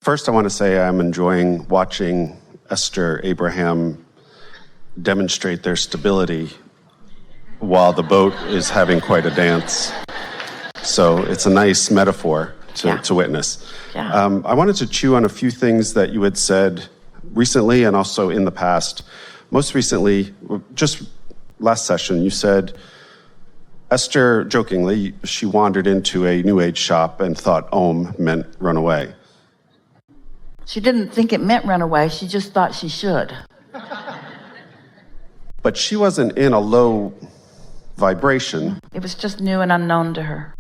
First, I want to say I'm enjoying watching Esther, Abraham demonstrate their stability while the boat is having quite a dance. So it's a nice metaphor to witness. Yeah. I wanted to chew on a few things that you had said recently and also in the past. Most recently, just last session, you said, Esther, jokingly, she wandered into a New Age shop and thought Om meant run away. She didn't think it meant run away. She just thought she should. But she wasn't in a low vibration. It was just new and unknown to her.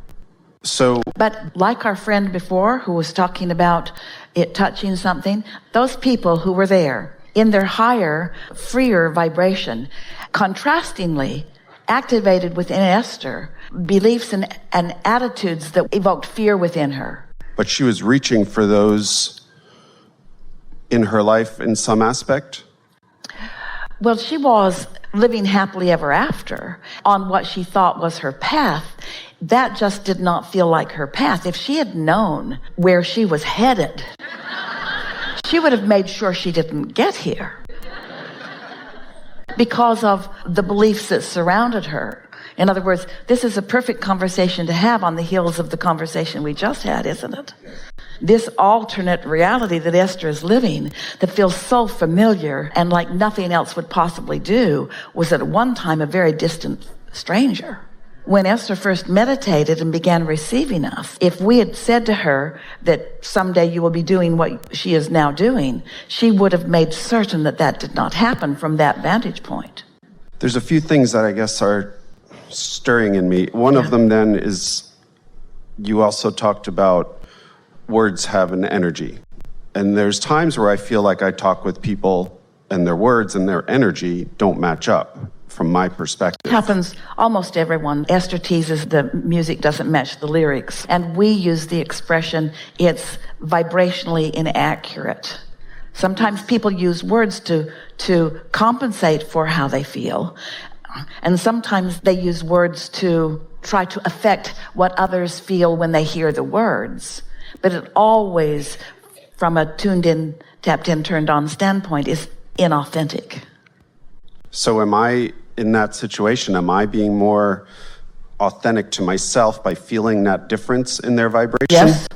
So, But like our friend before who was talking about it touching something, those people who were there in their higher, freer vibration, contrastingly activated within Esther beliefs and attitudes that evoked fear within her. but she was reaching for those in her life in some aspect? Well, she was living happily ever after on what she thought was her path. That just did not feel like her path. If she had known where she was headed, she would have made sure she didn't get here because of the beliefs that surrounded her. In other words, this is a perfect conversation to have on the heels of the conversation we just had, isn't it? This alternate reality that Esther is living that feels so familiar and like nothing else would possibly do was at one time a very distant stranger. When Esther first meditated and began receiving us, if we had said to her that someday you will be doing what she is now doing, she would have made certain that that did not happen from that vantage point. There's a few things that I guess are stirring in me. One of them then is, you also talked about words have an energy. And there's times where I feel like I talk with people and their words and their energy don't match up from my perspective. It happens almost everyone. Esther teases the music doesn't match the lyrics. And we use the expression, it's vibrationally inaccurate. Sometimes people use words to compensate for how they feel. And sometimes they use words to try to affect what others feel when they hear the words. But it always, from a tuned in, tapped in, turned on standpoint, is inauthentic. So am I, in that situation, am I being more authentic to myself by feeling that difference in their vibration? Yes.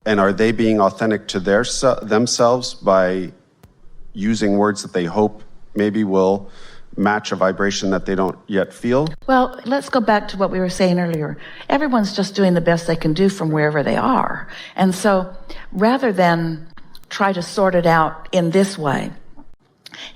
And are they being authentic to themselves by using words that they hope maybe will match a vibration that they don't yet feel? Well, let's go back to what we were saying earlier. Everyone's just doing the best they can do from wherever they are. And so rather than try to sort it out in this way,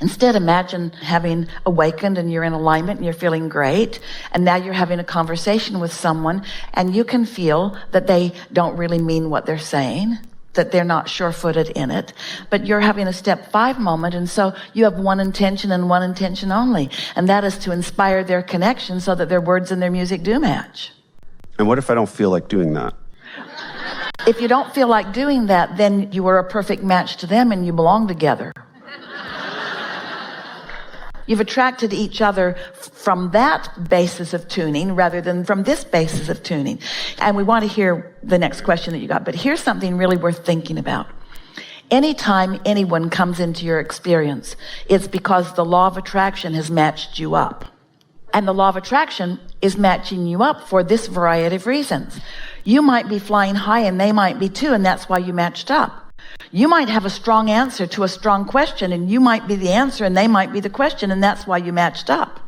instead imagine having awakened and you're in alignment and you're feeling great, and now you're having a conversation with someone and you can feel that they don't really mean what they're saying, that they're not sure-footed in it, but you're having a step 5 moment, and so you have one intention and one intention only, and that is to inspire their connection so that their words and their music do match. And what if I don't feel like doing that? If you don't feel like doing that, then you are a perfect match to them and you belong together. You've attracted each other from that basis of tuning rather than from this basis of tuning. And we want to hear the next question that you got, but here's something really worth thinking about. Anytime anyone comes into your experience, it's because the law of attraction has matched you up. And the law of attraction is matching you up for this variety of reasons. You might be flying high and they might be too, and that's why you matched up. You might have a strong answer to a strong question, and you might be the answer and they might be the question, and that's why you matched up.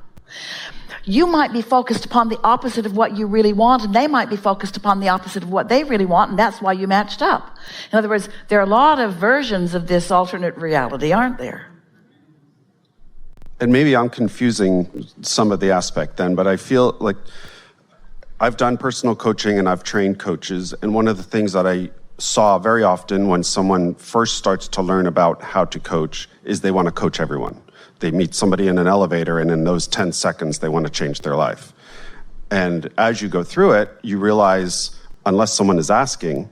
You might be focused upon the opposite of what you really want, and they might be focused upon the opposite of what they really want, and that's why you matched up. In other words, there are a lot of versions of this alternate reality, aren't there? And maybe I'm confusing some of the aspect then, but I feel like I've done personal coaching and I've trained coaches, and one of the things that I saw very often when someone first starts to learn about how to coach is they want to coach everyone. They meet somebody in an elevator, and in those 10 seconds, they want to change their life. And as you go through it, you realize, unless someone is asking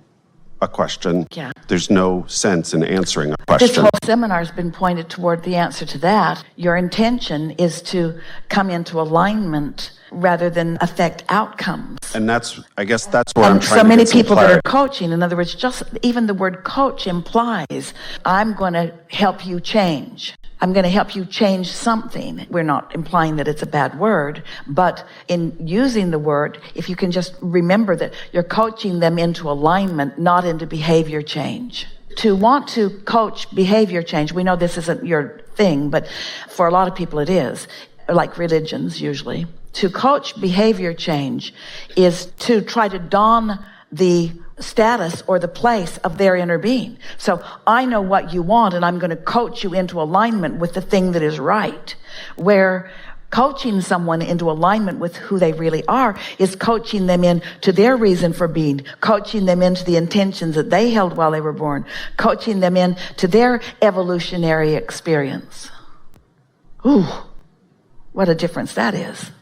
a question, there's no sense in answering a This question. whole seminar has been pointed toward the answer to that. Your intention is to come into alignment rather than affect outcomes. And I guess that's where I'm trying so to many get some people that clarity. are coaching, in other words, just even the word coach implies, I'm going to help you change. I'm going to help you change something. We're not implying that it's a bad word, but in using the word, if you can just remember that you're coaching them into alignment, not into behavior change. To want to coach behavior change, we know this isn't your thing, but for a lot of people it is, like religions usually. To coach behavior change is to try to don the status or the place of their inner being. So I know what you want, and I'm going to coach you into alignment with the thing that is right. Where coaching someone into alignment with who they really are is coaching them into their reason for being, coaching them into the intentions that they held while they were born, coaching them into their evolutionary experience. Ooh, what a difference that is.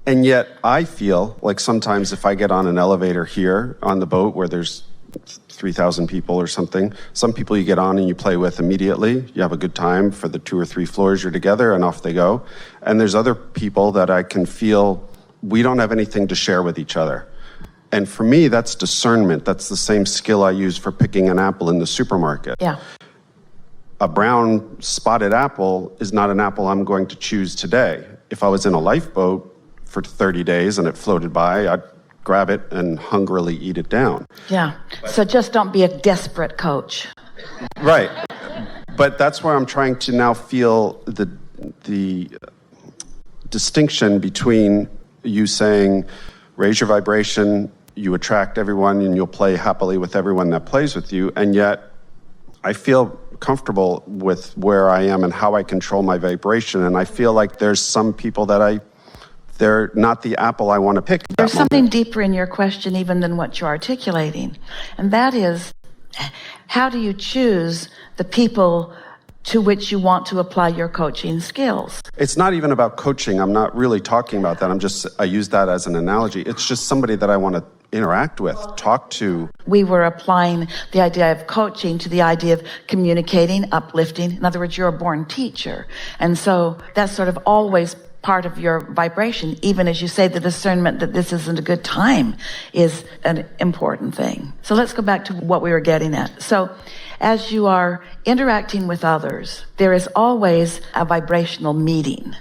And yet I feel like sometimes if I get on an elevator here on the boat where there's 3,000 people or something, some people you get on and you play with immediately. You have a good time for the 2 or 3 floors you're together and off they go. And there's other people that I can feel we don't have anything to share with each other. And for me, that's discernment. That's the same skill I use for picking an apple in the supermarket. Yeah. A brown spotted apple is not an apple I'm going to choose today. If I was in a lifeboat for 30 days and it floated by, I'd grab it and hungrily eat it down. Yeah. So just don't be a desperate coach. Right. But that's where I'm trying to now feel the distinction between you saying, raise your vibration, you attract everyone and you'll play happily with everyone that plays with you. And yet I feel comfortable with where I am and how I control my vibration. And I feel like there's some people that they're not the apple I want to pick. There's something deeper in your question even than what you're articulating. And that is, how do you choose the people to which you want to apply your coaching skills? It's not even about coaching. I'm not really talking about that. I use that as an analogy. It's just somebody that I want to interact with, talk to. We were applying the idea of coaching to the idea of communicating, uplifting. In other words, you're a born teacher. And so that's sort of always part of your vibration, even as you say the discernment that this isn't a good time is an important thing. So let's go back to what we were getting at. So as you are interacting with others, there is always a vibrational meeting.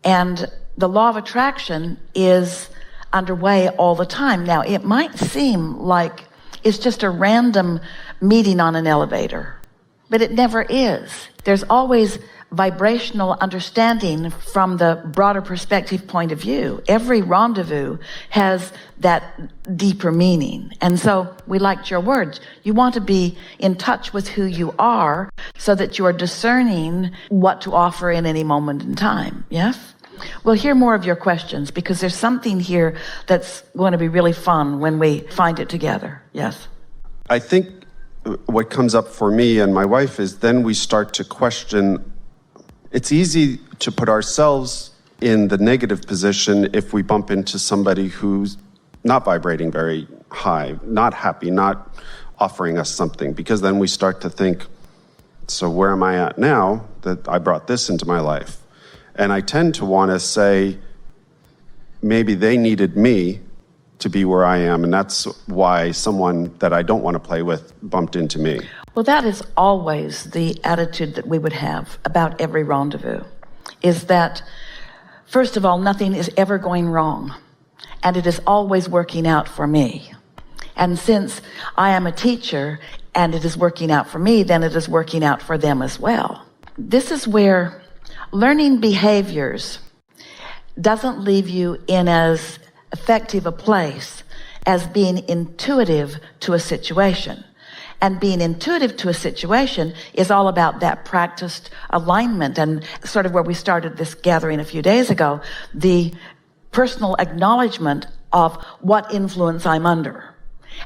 And the law of attraction is underway all the time. Now, it might seem like it's just a random meeting on an elevator, but it never is. There's always vibrational understanding from the broader perspective point of view. Every rendezvous has that deeper meaning. And so we liked your words. You want to be in touch with who you are so that you are discerning what to offer in any moment in time. Yes? We'll hear more of your questions because there's something here that's going to be really fun when we find it together. Yes? I think what comes up for me and my wife is then we start to question. It's easy to put ourselves in the negative position if we bump into somebody who's not vibrating very high, not happy, not offering us something, because then we start to think, so where am I at now that I brought this into my life? And I tend to want to say, maybe they needed me to be where I am, and that's why someone that I don't want to play with bumped into me. Well, that is always the attitude that we would have about every rendezvous, is that, first of all, nothing is ever going wrong, and it is always working out for me. And since I am a teacher, and it is working out for me, then it is working out for them as well. This is where learning behaviors doesn't leave you in as effective a place as being intuitive to a situation. And being intuitive to a situation is all about that practiced alignment and sort of where we started this gathering a few days ago, the personal acknowledgement of what influence I'm under.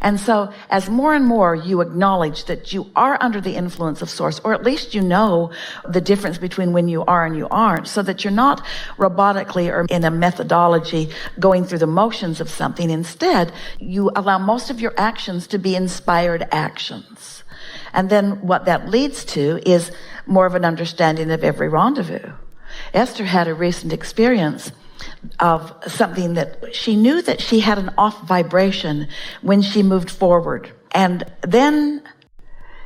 And so as more and more you acknowledge that you are under the influence of source, or at least you know the difference between when you are and you aren't, so that you're not robotically or in a methodology going through the motions of something. Instead, you allow most of your actions to be inspired actions. And then what that leads to is more of an understanding of every rendezvous. Esther had a recent experience of something that she knew that she had an off vibration when she moved forward. And then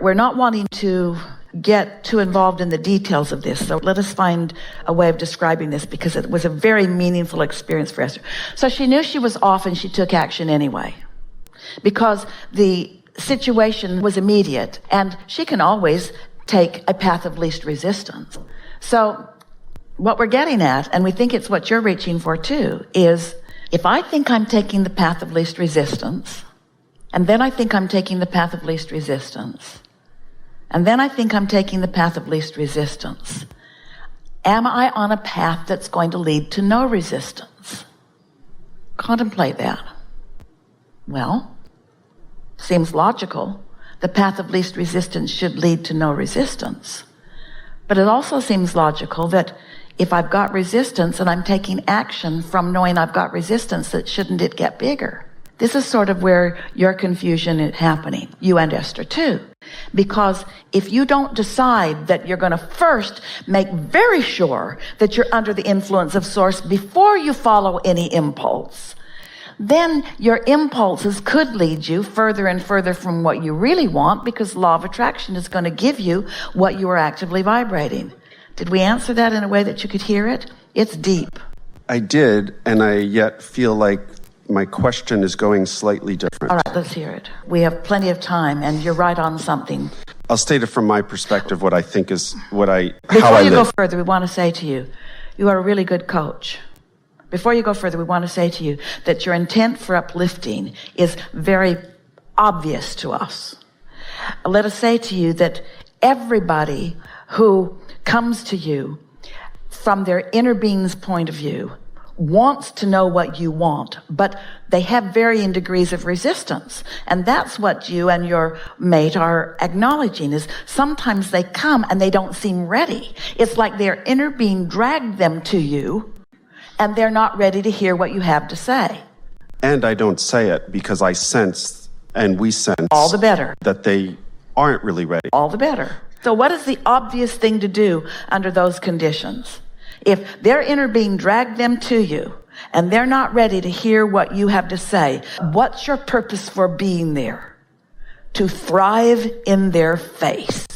we're not wanting to get too involved in the details of this, so let us find a way of describing this, because it was a very meaningful experience for Esther. So she knew she was off and she took action anyway, because the situation was immediate and she can always take a path of least resistance. So what we're getting at, and we think it's what you're reaching for too, is if I think I'm taking the path of least resistance, and then I think I'm taking the path of least resistance, and then I think I'm taking the path of least resistance, am I on a path that's going to lead to no resistance? Contemplate that. Well, seems logical. The path of least resistance should lead to no resistance. But it also seems logical that if I've got resistance and I'm taking action from knowing I've got resistance, that shouldn't it get bigger? This is sort of where your confusion is happening, you and Esther too. Because if you don't decide that you're going to first make very sure that you're under the influence of source before you follow any impulse, then your impulses could lead you further and further from what you really want, because law of attraction is going to give you what you are actively vibrating. Did we answer that in a way that you could hear it? It's deep. I did, and I yet feel like my question is going slightly different. All right, let's hear it. We have plenty of time, and you're right on something. I'll state it from my perspective, what I think is how I live. Before you go further, we want to say to you, you are a really good coach. Before you go further, we want to say to you that your intent for uplifting is very obvious to us. Let us say to you that everybody who comes to you from their inner being's point of view wants to know what you want, but they have varying degrees of resistance. And that's what you and your mate are acknowledging, is sometimes they come and they don't seem ready. It's like their inner being dragged them to you and they're not ready to hear what you have to say. And I don't say it because I sense, and we sense, all the better, that they aren't really ready. All the better. So what is the obvious thing to do under those conditions? If their inner being dragged them to you and they're not ready to hear what you have to say, what's your purpose for being there? To thrive in their face.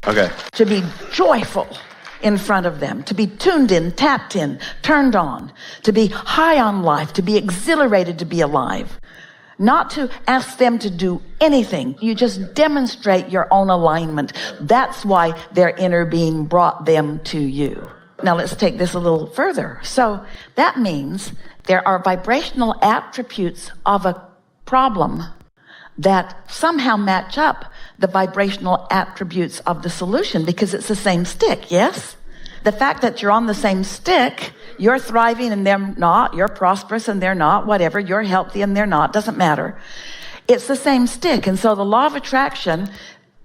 Okay. To be joyful in front of them, to be tuned in, tapped in, turned on, to be high on life, to be exhilarated to be alive. Not to ask them to do anything. You just demonstrate your own alignment. That's why their inner being brought them to you. Now let's take this a little further. So that means there are vibrational attributes of a problem that somehow match up the vibrational attributes of the solution, because it's the same stick, yes? The fact that you're on the same stick, you're thriving and they're not, you're prosperous and they're not, whatever, you're healthy and they're not, doesn't matter. It's the same stick. And so the law of attraction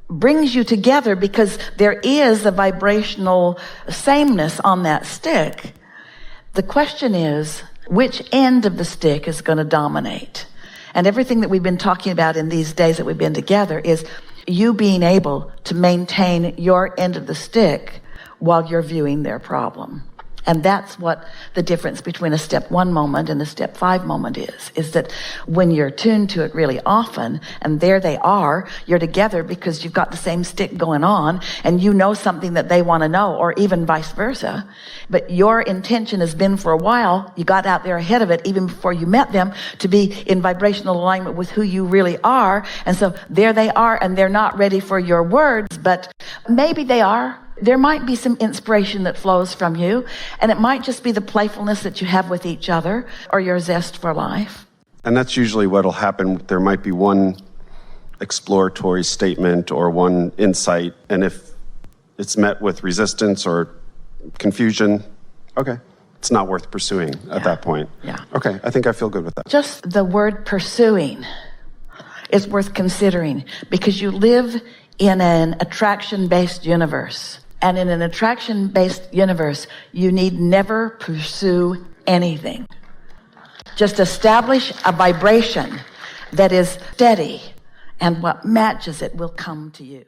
brings you together because there is a vibrational sameness on that stick. The question is, which end of the stick is going to dominate? And everything that we've been talking about in these days that we've been together is you being able to maintain your end of the stick while you're viewing their problem. And that's what the difference between a step 1 moment and a step 5 moment is that when you're tuned to it really often, and there they are, you're together because you've got the same stick going on, and you know something that they want to know, or even vice versa. But your intention has been for a while, you got out there ahead of it even before you met them, to be in vibrational alignment with who you really are. And so there they are, and they're not ready for your words, but maybe they are. There might be some inspiration that flows from you, and it might just be the playfulness that you have with each other or your zest for life. And that's usually what'll happen. There might be one exploratory statement or one insight, and if it's met with resistance or confusion, okay, it's not worth pursuing at that point. Yeah. Okay, I think I feel good with that. Just the word pursuing is worth considering, because you live in an attraction-based universe. And in an attraction-based universe, you need never pursue anything. Just establish a vibration that is steady, and what matches it will come to you.